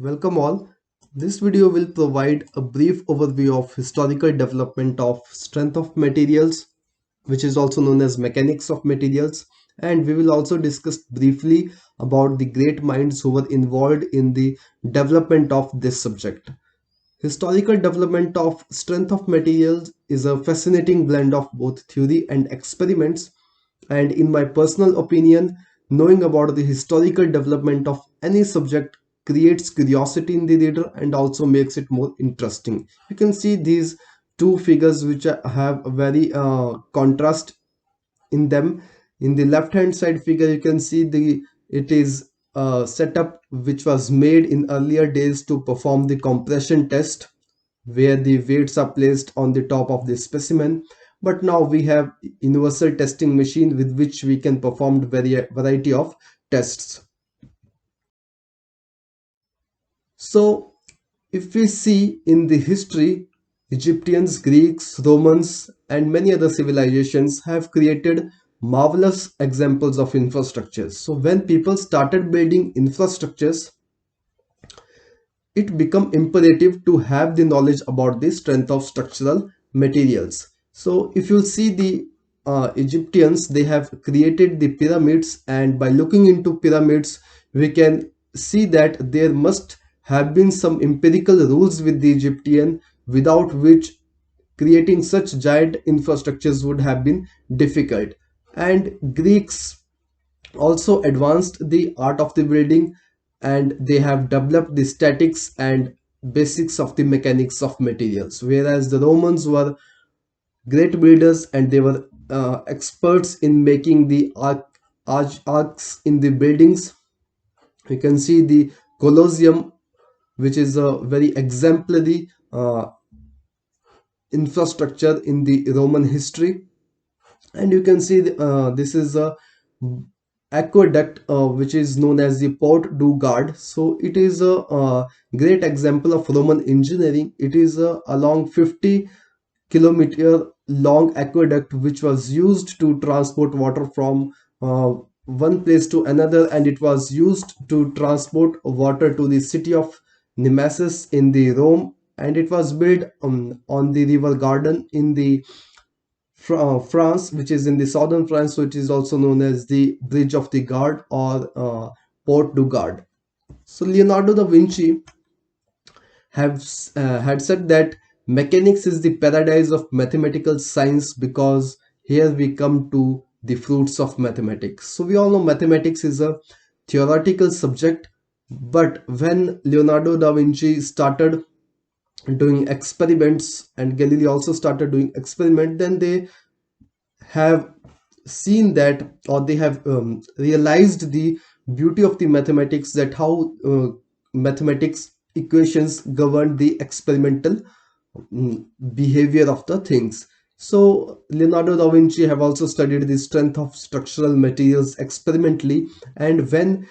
Welcome all. This video will provide a brief overview of historical development of strength of materials, which is also known as mechanics of materials, and we will also discuss briefly about the great minds who were involved in the development of this subject. Historical development of strength of materials is a fascinating blend of both theory and experiments, and in my personal opinion, knowing about the historical development of any subject creates curiosity in the reader and also makes it more interesting. You can see these two figures which have a very contrast in them. In the left hand side figure you can see the it is a setup which was made in earlier days to perform the compression test, where the weights are placed on the top of the specimen. But now we have universal testing machine with which we can perform variety of tests. So if we see in the history, Egyptians, Greeks, Romans, and many other civilizations have created marvelous examples of infrastructures. So when people started building infrastructures, it become imperative to have the knowledge about the strength of structural materials. So if you see the Egyptians, they have created the pyramids, and by looking into pyramids we can see that there must have been some empirical rules with the Egyptian, without which creating such giant infrastructures would have been difficult. And Greeks also advanced the art of the building, and they have developed the statics and basics of the mechanics of materials, whereas the Romans were great builders and they were experts in making the arcs in the buildings. You can see the Colosseum, which is a very exemplary infrastructure in the Roman history. And you can see this is a aqueduct which is known as the Port du Gard. So it is a, great example of Roman engineering. It is a along 50-kilometer long aqueduct which was used to transport water from one place to another, and it was used to transport water to the city of Nemesis in the Rome, and it was built on the river Garden in the France, which is in the southern France, so it is also known as the Bridge of the Guard or Port du Gard. So Leonardo da Vinci had said that mechanics is the paradise of mathematical science, because here we come to the fruits of mathematics. So we all know mathematics is a theoretical subject, but when Leonardo da Vinci started doing experiments and Galileo also started doing experiment, then they have seen that, or they have realized the beauty of the mathematics, that how mathematics equations govern the experimental behavior of the things. So Leonardo da Vinci have also studied the strength of structural materials experimentally, and when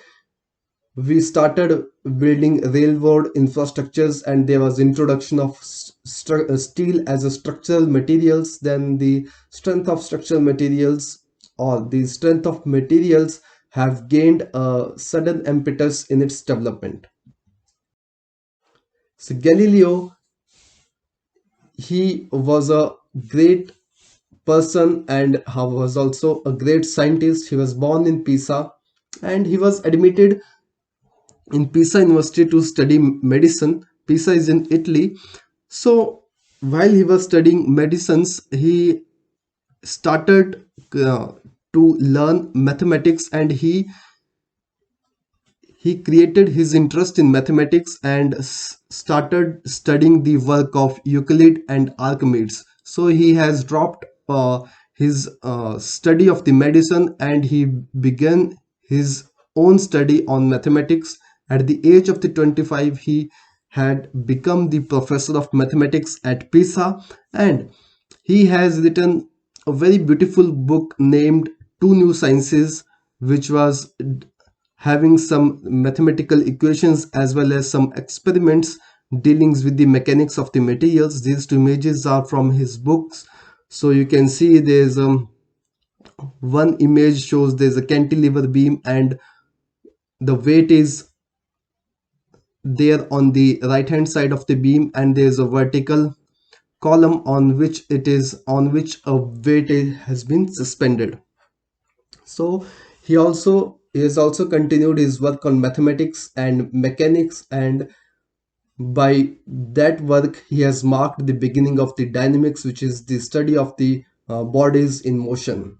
we started building railroad infrastructures and there was introduction of steel as a structural materials, then the strength of structural materials, or the strength of materials, have gained a sudden impetus in its development. So Galileo, he was a great person and was also a great scientist. He was born in Pisa, and he was admitted in Pisa University to study medicine. Pisa is in Italy. So while he was studying medicines, he started to learn mathematics, and he created his interest in mathematics and started studying the work of Euclid and Archimedes. So he has dropped his study of the medicine, and he began his own study on mathematics. At the age of the 25, he had become the professor of mathematics at Pisa, and he has written a very beautiful book named Two New Sciences, which was having some mathematical equations as well as some experiments dealing with the mechanics of the materials. These two images are from his books. So you can see there's one image shows there's a cantilever beam, and the weight is there on the right hand side of the beam, and there is a vertical column on which a weight has been suspended. So he has also continued his work on mathematics and mechanics, and by that work he has marked the beginning of the dynamics, which is the study of the bodies in motion.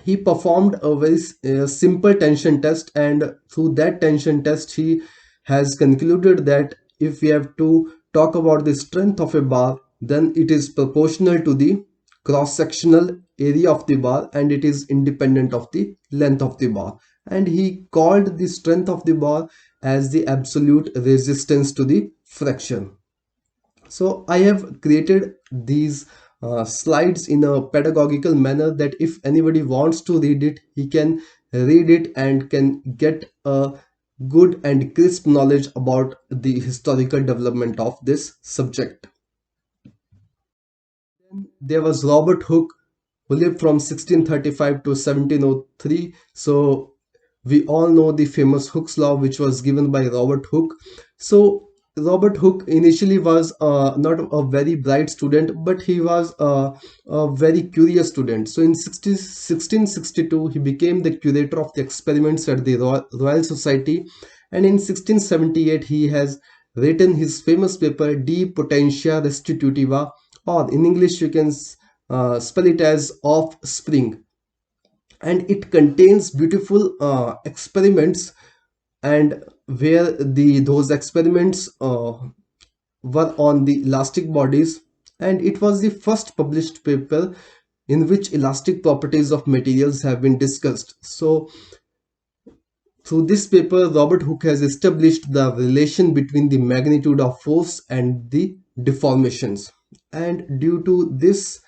He performed a very simple tension test, and through that tension test he has concluded that if we have to talk about the strength of a bar, then it is proportional to the cross sectional area of the bar, and it is independent of the length of the bar. And he called the strength of the bar as the absolute resistance to the friction. So I have created these slides in a pedagogical manner that if anybody wants to read it, he can read it and can get a good and crisp knowledge about the historical development of this subject. There was Robert Hooke, who lived from 1635 to 1703. So we all know the famous Hooke's law, which was given by Robert Hooke. So Robert Hooke initially was not a very bright student, but he was a very curious student. So in 1662, he became the curator of the experiments at the Royal Society, and in 1678, he has written his famous paper De Potentia Restitutiva, or in English you can spell it as offspring, and it contains beautiful experiments, and where the those experiments were on the elastic bodies, and it was the first published paper in which elastic properties of materials have been discussed. So through this paper, Robert Hooke has established the relation between the magnitude of force and the deformations, and due to this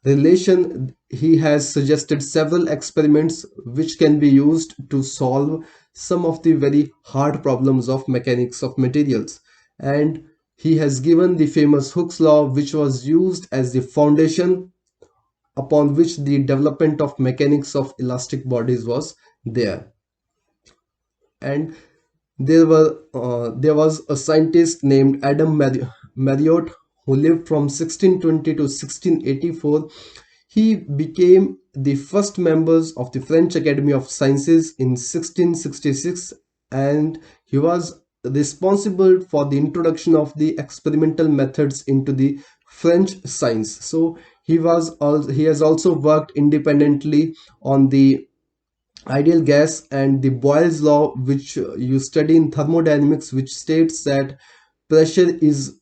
relation he has suggested several experiments which can be used to solve some of the very hard problems of mechanics of materials. And he has given the famous Hooke's law, which was used as the foundation upon which the development of mechanics of elastic bodies was there. And there was a scientist named Adam Marriott, who lived from 1620 to 1684. He became the first members of the French Academy of Sciences in 1666, and he was responsible for the introduction of the experimental methods into the French science. So he has also worked independently on the ideal gas and the Boyle's law, which you study in thermodynamics, which states that pressure is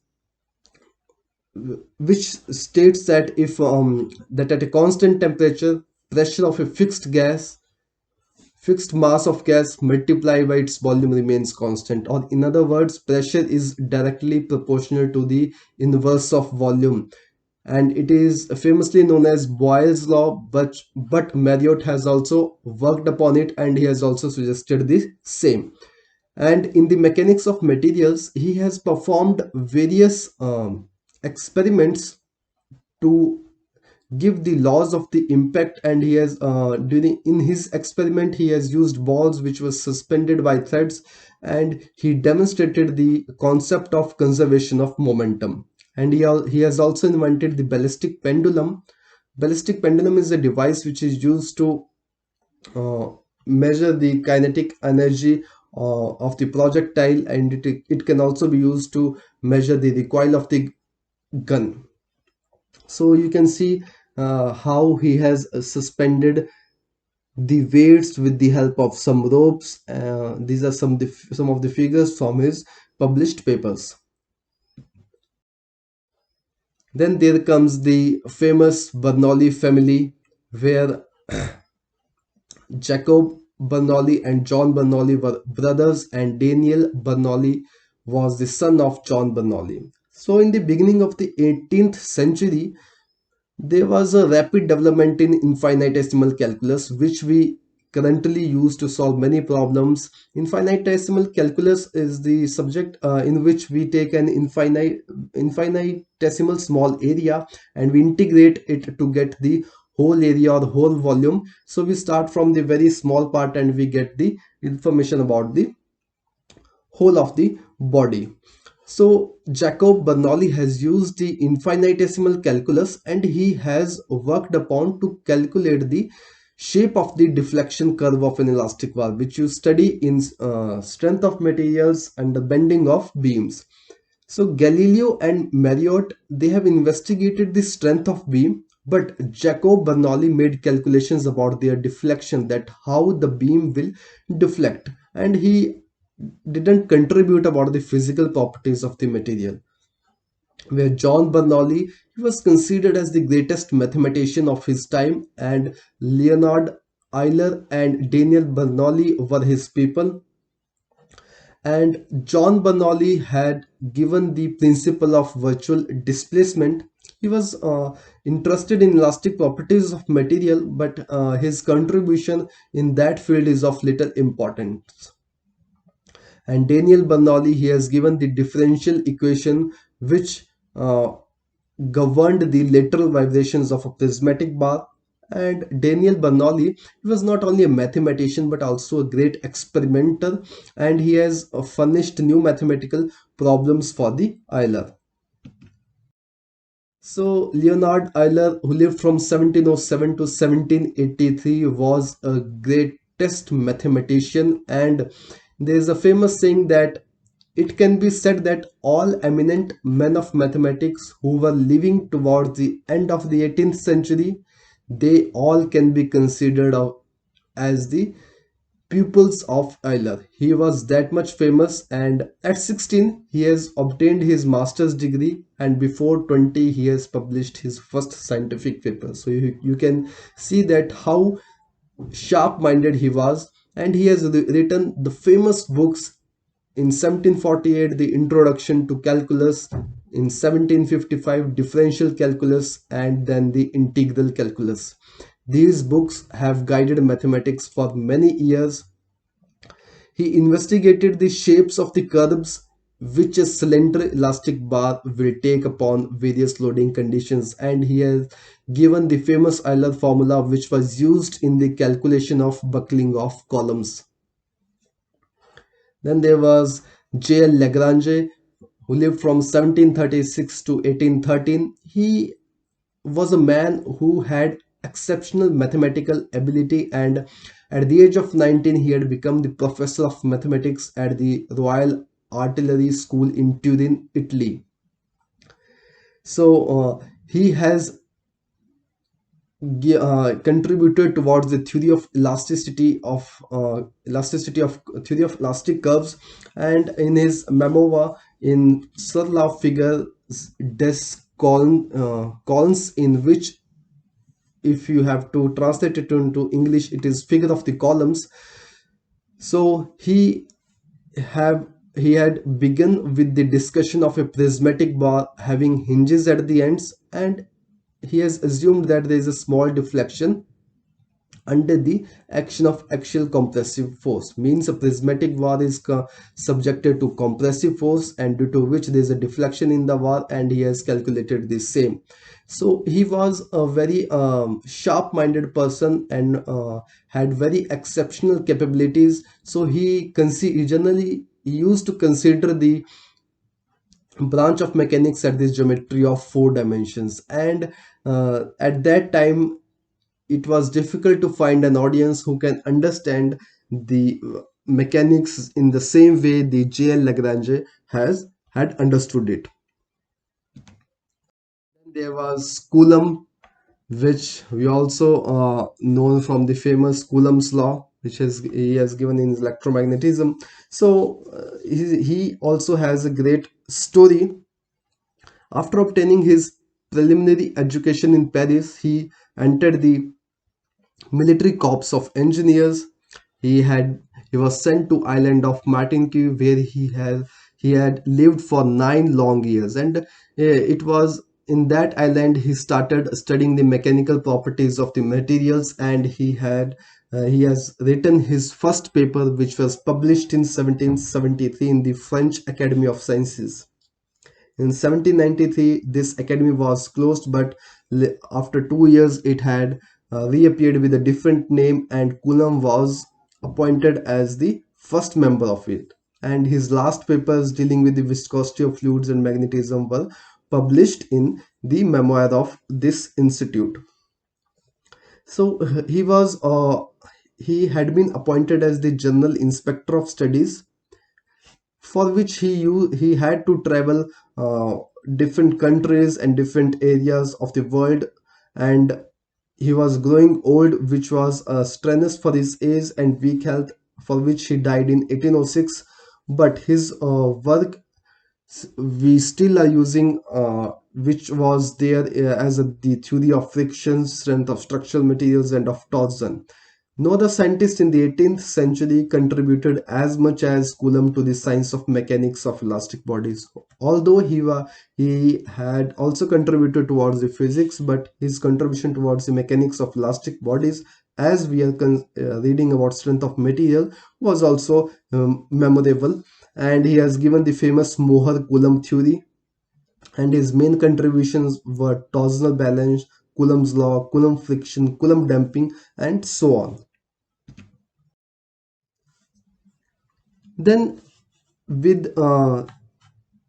which states that if that at a constant temperature, pressure of a fixed mass of gas multiplied by its volume remains constant, or in other words, pressure is directly proportional to the inverse of volume, and it is famously known as Boyle's law. But Marriott has also worked upon it, and he has also suggested the same. And in the mechanics of materials, he has performed various experiments to give the laws of the impact, and he has during in his experiment he has used balls which was suspended by threads, and he demonstrated the concept of conservation of momentum. And he has also invented the ballistic pendulum. Ballistic pendulum is a device which is used to uh, measure the kinetic energy of the projectile, and it can also be used to measure the recoil of the gun. So you can see how he has suspended the weights with the help of some ropes. These are some of the figures from his published papers. Then there comes the famous Bernoulli family, where Jacob Bernoulli and John Bernoulli were brothers, and Daniel Bernoulli was the son of John Bernoulli. So in the beginning of the 18th century, there was a rapid development in infinitesimal calculus, which we currently use to solve many problems. Infinitesimal calculus is the subject in which we take an infinitesimal small area and we integrate it to get the whole area or the whole volume. So we start from the very small part and we get the information about the whole of the body. So Jacob Bernoulli has used the infinitesimal calculus, and he has worked upon to calculate the shape of the deflection curve of an elastic valve, which you study in strength of materials and the bending of beams. So Galileo and Marriott, they have investigated the strength of beam, but Jacob Bernoulli made calculations about their deflection, that how the beam will deflect, and he didn't contribute about the physical properties of the material. Where John Bernoulli, he was considered as the greatest mathematician of his time, and Leonard Euler and Daniel Bernoulli were his people. And John Bernoulli had given the principle of virtual displacement. He was interested in elastic properties of material, but his contribution in that field is of little importance. And Daniel Bernoulli, he has given the differential equation which governed the lateral vibrations of a prismatic bar. And Daniel Bernoulli, he was not only a mathematician but also a great experimenter, and he has furnished new mathematical problems for the Euler. So Leonard Euler, who lived from 1707 to 1783, was a greatest mathematician, and there is a famous saying that it can be said that all eminent men of mathematics who were living towards the end of the 18th century, they all can be considered as the pupils of Euler. He was that much famous, and at 16 he has obtained his master's degree, and before 20 he has published his first scientific paper. So you can see that how sharp-minded he was, and he has written the famous books. In 1748, the Introduction to Calculus; in 1755, Differential Calculus; and then the Integral Calculus. These books have guided mathematics for many years. He investigated the shapes of the curves which a cylinder elastic bar will take upon various loading conditions, and he has given the famous Euler formula which was used in the calculation of buckling of columns. Then there was J.L. Lagrange, who lived from 1736 to 1813. He was a man who had exceptional mathematical ability, and at the age of 19 he had become the professor of mathematics at the Royal Artillery School in Turin, Italy. So he has contributed towards the theory of theory of elastic curves, and in his memoir in Sur la figure des colonnes, in which, if you have to translate it into English, it is figure of the columns. So have he had begun with the discussion of a prismatic bar having hinges at the ends, and he has assumed that there is a small deflection under the action of axial compressive force. Means a prismatic bar is subjected to compressive force, and due to which there is a deflection in the bar, and he has calculated the same. So he was a very sharp-minded person, and had very exceptional capabilities. So he generally used to consider the branch of mechanics at this geometry of 4 dimensions, and at that time it was difficult to find an audience who can understand the mechanics in the same way the J.L. Lagrange had understood it. There was Coulomb, which we also know from the famous Coulomb's law, which he has given in his electromagnetism. So he also has a great story. After obtaining his preliminary education in Paris, he entered the military corps of engineers. He was sent to island of Martinique, where he had lived for 9 long years, and it was in that island he started studying the mechanical properties of the materials, and he has written his first paper, which was published in 1773 in the French Academy of Sciences. In 1793, this academy was closed, but after 2 years, it had reappeared with a different name, and Coulomb was appointed as the first member of it. and his last papers dealing with the viscosity of fluids and magnetism were published in the memoir of this institute. So he had been appointed as the general inspector of studies, for which he had to travel uh, different countries and different areas of the world, and he was growing old, which was strenuous for his age and weak health, for which he died in 1806. But his work we still are using, which was there as the theory of friction, strength of structural materials, and of torsion. No other scientist in the 18th century contributed as much as Coulomb to the science of mechanics of elastic bodies. Although he had also contributed towards the physics, but his contribution towards the mechanics of elastic bodies, as we are reading about strength of material, was also memorable. And he has given the famous Mohr-Coulomb theory, and his main contributions were torsional balance, Coulomb's law, Coulomb friction, Coulomb damping, and so on. Then with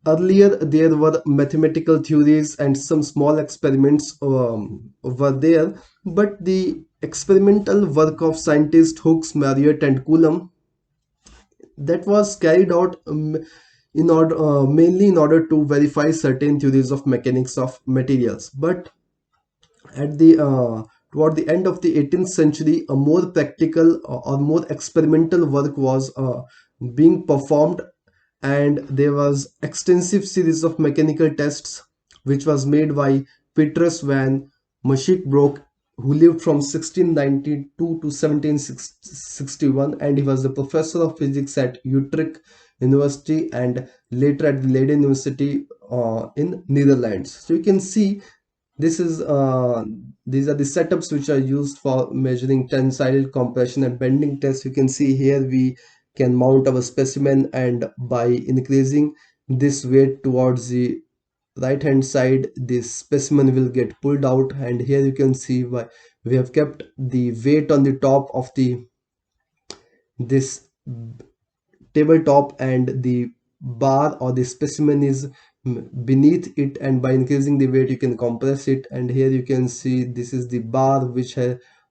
earlier there were mathematical theories and some small experiments were there, but the experimental work of scientists Hooke, Marriott, and Coulomb, that was carried out in order mainly in order to verify certain theories of mechanics of materials. But at the toward the end of the 18th century, a more practical or more experimental work was being performed, and there was extensive series of mechanical tests which was made by Petrus van Maschierbroek, who lived from 1692 to 1761, and he was the professor of physics at Utrecht University and later at the Leiden University in Netherlands. So you can see this is these are the setups which are used for measuring tensile, compression, and bending tests. You can see here we can mount our specimen, and by increasing this weight towards the right hand side, this specimen will get pulled out. And here you can see why we have kept the weight on the top of the this tabletop, and the bar or the specimen is beneath it, and by increasing the weight you can compress it. And here you can see this is the bar which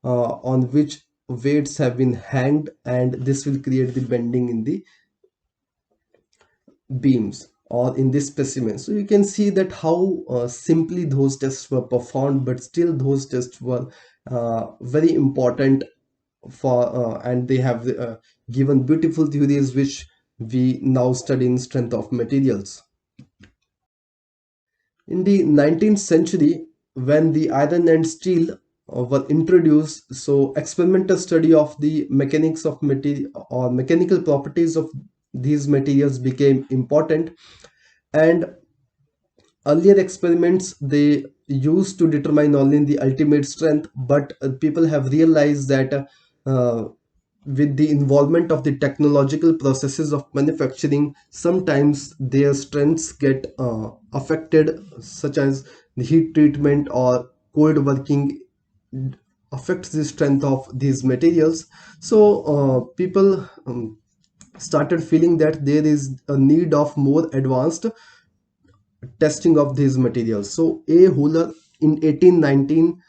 on which weights have been hanged, and this will create the bending in the beams or in this specimen. So you can see that how simply those tests were performed, but still those tests were very important for and they have given beautiful theories which we now study in strength of materials. In the 19th century, when the iron and steel were introduced, so experimental study of the mechanics of material or mechanical properties of these materials became important. And earlier experiments they used to determine only the ultimate strength, but people have realized that with the involvement of the technological processes of manufacturing, sometimes their strengths get affected, such as the heat treatment or cold working affects the strength of these materials. So people started feeling that there is a need of more advanced testing of these materials. So A. Huller in 1819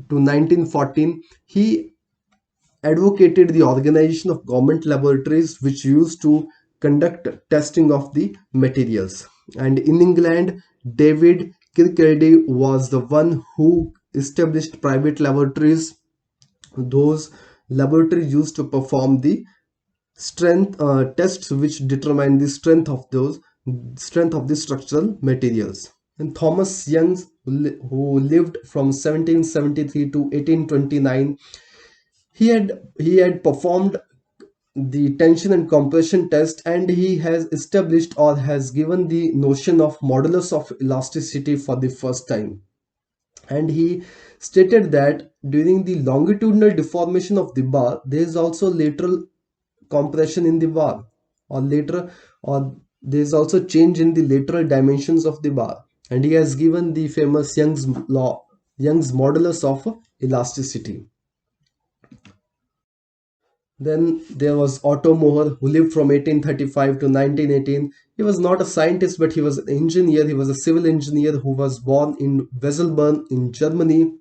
to 1914, he advocated the organization of government laboratories which used to conduct testing of the materials. And in England, David Kirkcaldy was the one who established private laboratories. Those laboratories used to perform the strength tests which determine the strength of the structural materials. And Thomas Young, who lived from 1773 to 1829, he had performed the tension and compression test, and he has established or has given the notion of modulus of elasticity for the first time. And he stated that during the longitudinal deformation of the bar, there is also lateral compression in the bar, or later or there is also change in the lateral dimensions of the bar. And he has given the famous Young's modulus of elasticity. Then there was Otto Mohr, who lived from 1835 to 1918. He was not a scientist, but he was an engineer. He was a civil engineer who was born in Wesselburn in Germany.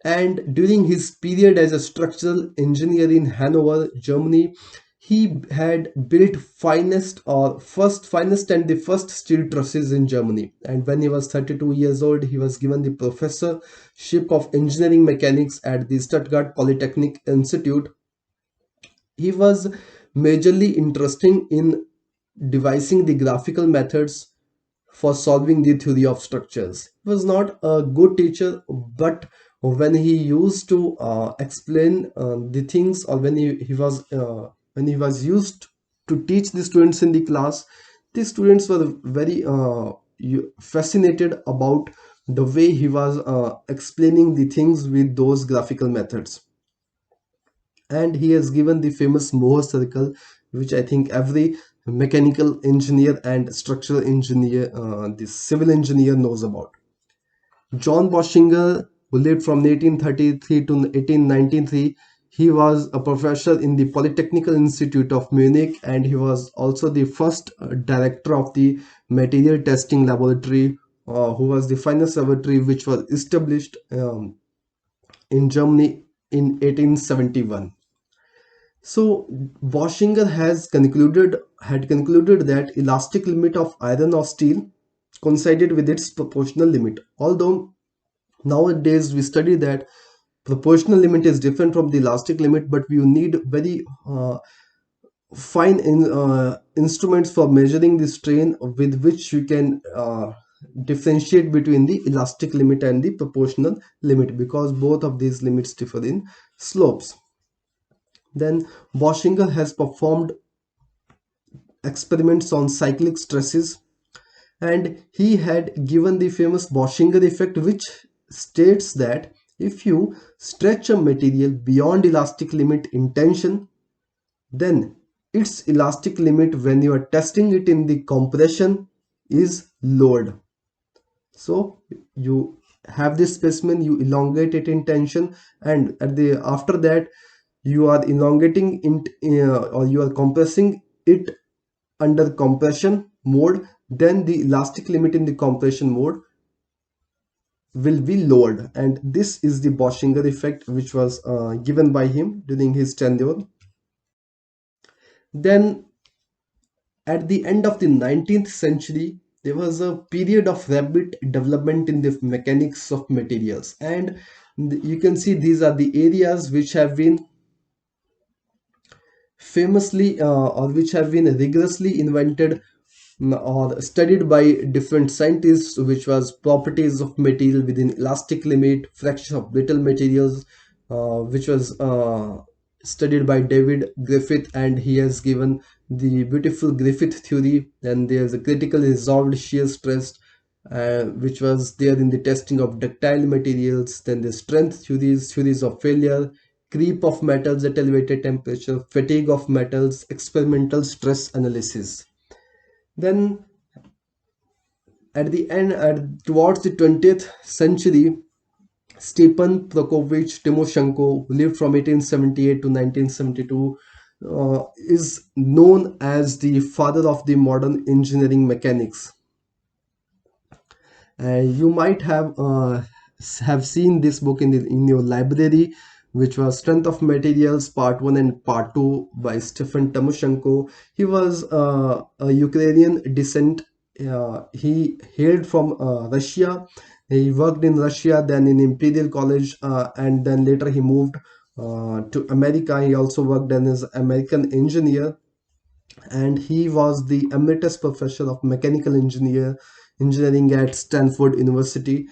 And during his period as a structural engineer in Hanover, Germany, he had built finest and the first steel trusses in Germany. And when he was 32 years old, he was given the professorship of engineering mechanics at the Stuttgart Polytechnic Institute. He was majorly interested in devising the graphical methods for solving the theory of structures. He was not a good teacher, but when he used to explain the things, or when he was used to teach the students in the class, the students were very fascinated about the way he was explaining the things with those graphical methods. And he has given the famous Mohr circle, which I think every mechanical engineer and structural engineer, the civil engineer, knows about. John Boschinger, who lived from 1833 to 1893, he was a professor in the Polytechnical Institute of Munich, and he was also the first director of the material testing laboratory, who was the finest laboratory which was established in Germany in 1871. So Boschinger had concluded that elastic limit of iron or steel coincided with its proportional limit. Although nowadays we study that proportional limit is different from the elastic limit, but we need very fine instruments for measuring the strain with which you can differentiate between the elastic limit and the proportional limit, because both of these limits differ in slopes. Then Boschinger has performed experiments on cyclic stresses, and he had given the famous Boschinger effect, which states that if you stretch a material beyond elastic limit in tension, then its elastic limit when you are testing it in the compression is lowered. So you have this specimen, you elongate it in tension, and at the after that you are elongating it, or you are compressing it under compression mode, then the elastic limit in the compression mode will be lowered. And this is the Boschinger effect, which was given by him during his tenure. Then at the end of the 19th century, there was a period of rapid development in the mechanics of materials, and you can see these are the areas which have been famously or which have been rigorously invented or studied by different scientists, which was properties of material within elastic limit, fraction of brittle materials, which was studied by David Griffith, and he has given the beautiful Griffith theory. Then there's a critically resolved shear stress, which was there in the testing of ductile materials. Then the strength theories, theories of failure, creep of metals at elevated temperature, fatigue of metals, experimental stress analysis. Then at the end, towards the 20th century, Stepan Prokofiev Timoshenko, who lived from 1878 to 1972, is known as the father of the modern engineering mechanics. You might have seen this book in your library, which was Strength of Materials Part 1 and Part 2 by Stefan Timoshenko. He was a Ukrainian descent. He hailed from Russia. He worked in Russia, then in Imperial College, and then later he moved to America. He also worked as an American engineer, and he was the emeritus professor of mechanical engineering at Stanford University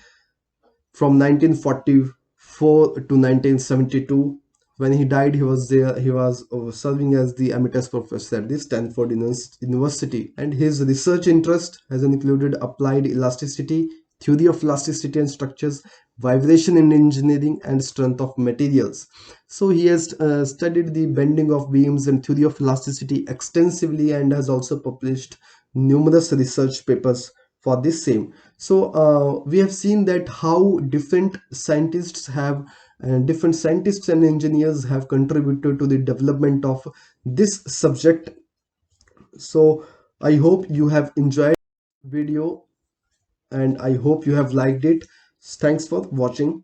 from 1944 to 1972. When he died, he was there. He was serving as the emeritus professor at the Stanford University, and his research interest has included applied elasticity, theory of elasticity and structures, vibration in engineering, and strength of materials. So he has studied the bending of beams and theory of elasticity extensively, and has also published numerous research papers for this same. So we have seen that how different scientists have and different scientists and engineers have contributed to the development of this subject. So I hope you have enjoyed video, and I hope you have liked it. Thanks for watching.